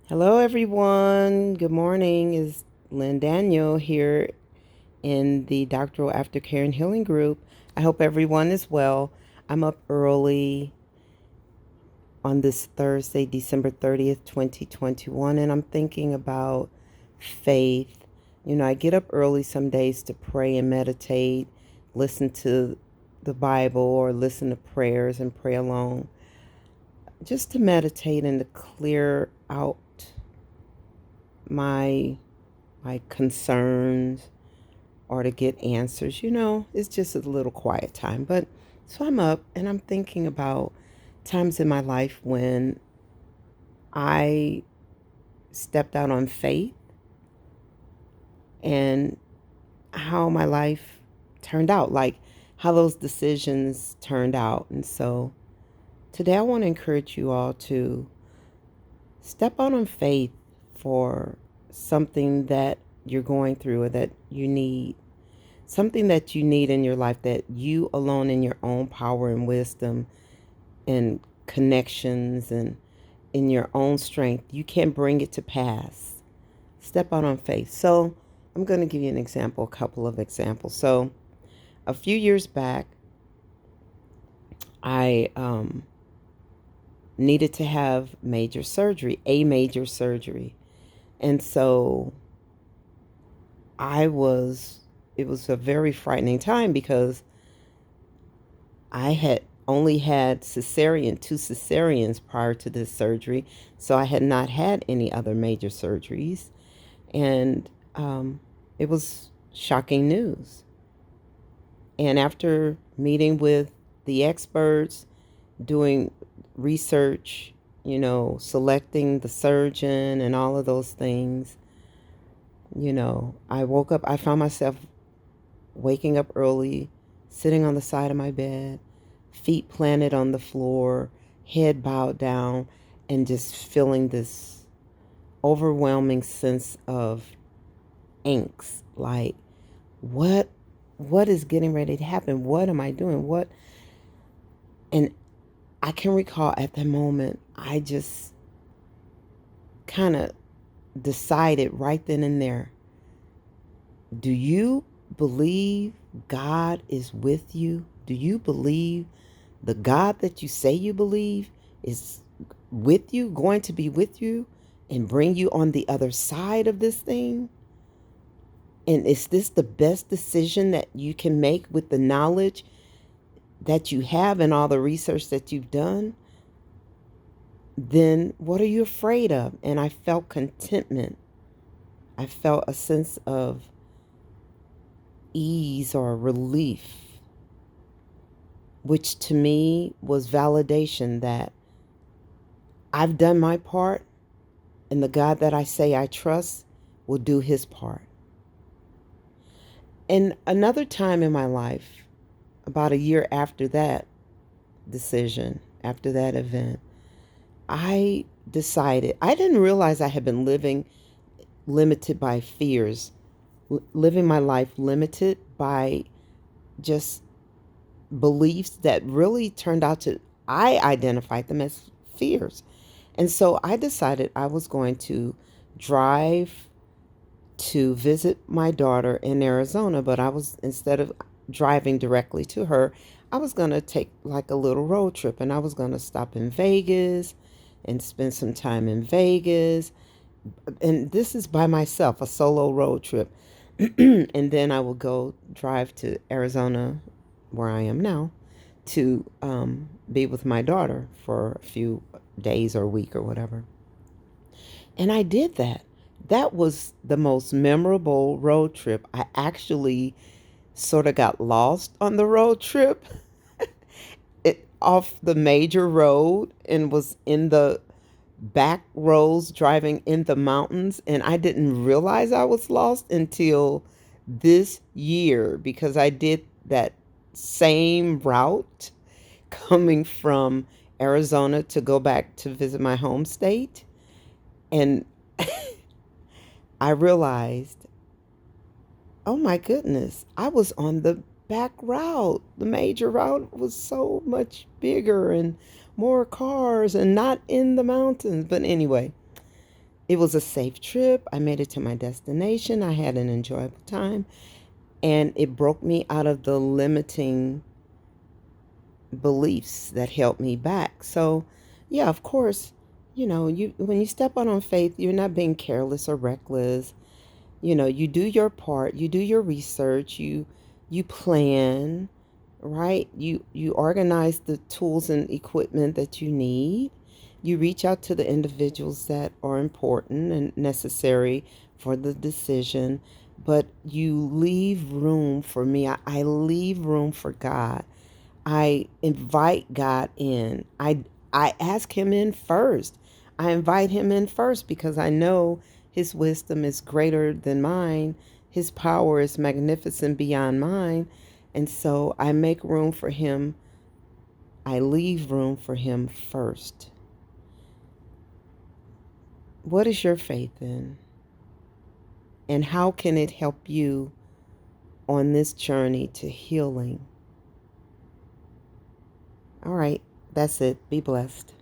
Hello, everyone. Good morning. Is Lynn Daniel here in the Doctoral Aftercare and Healing Group. I hope everyone is well. I'm up early on this Thursday, December 30th, 2021, and I'm thinking about faith. I get up early some days to pray and meditate, listen to the Bible or listen to prayers and pray along, just to meditate and to clear out my my concerns or to get answers. It's just a little quiet time. But so I'm up and I'm thinking about times in my life when I stepped out on faith and how my life turned out, like how those decisions turned out. And so today I want to encourage you all to step out on faith for something that you're going through or that you need. Something that you need in your life that you alone in your own power and wisdom and connections and in your own strength, you can bring it to pass. Step out on faith. So I'm going to give you an example, a couple of examples. So a few years back, I needed to have a major surgery. And so it was a very frightening time because I had only had two cesareans prior to this surgery. So I had not had any other major surgeries. And it was shocking news. And after meeting with the experts, doing research, selecting the surgeon and all of those things, I found myself waking up early, sitting on the side of my bed, feet planted on the floor, head bowed down, and just feeling this overwhelming sense of angst. Like, what is getting ready to happen? What am I doing? And I can recall at the moment, I just kind of decided right then and there, do you believe God is with you? Do you believe the God that you say you believe is with you, going to be with you and bring you on the other side of this thing? And is this the best decision that you can make with the knowledge that you have and all the research that you've done? Then what are you afraid of? And I felt contentment. I felt a sense of ease or relief, which to me was validation that I've done my part and the God that I say I trust will do his part. And another time in my life, about a year after that decision, after that event, I decided, I didn't realize I had been living limited by fears, living my life limited by just beliefs that really turned out to, I identified them as fears. And so I decided I was going to drive to visit my daughter in Arizona, but instead of driving directly to her, I was going to take like a little road trip and I was going to stop in Vegas and spend some time in Vegas. And this is by myself, a solo road trip. And then I will go drive to Arizona, where I am now, to be with my daughter for a few days or a week or whatever. And I did that. That was the most memorable road trip. I actually sort of got lost on the road trip off the major road and was in the back roads driving in the mountains. And I didn't realize I was lost until this year because I did that same route coming from Arizona to go back to visit my home state. And I realized, oh my goodness, I was on the back route. The major route was so much bigger and more cars and not in the mountains. But anyway, It was a safe trip. I made it to my destination. I had an enjoyable time. And it broke me out of the limiting beliefs that held me back. So, yeah, of course, you when you step out on faith, you're not being careless or reckless. You do your part, you do your research, you plan, right? You organize the tools and equipment that you need. You reach out to the individuals that are important and necessary for the decision, but you leave room for me. I leave room for God. I invite God in. I ask him in first. I invite him in first because I know his wisdom is greater than mine. His power is magnificent beyond mine. And so I make room for him. I leave room for him first. What is your faith in? And how can it help you on this journey to healing? All right, that's it. Be blessed.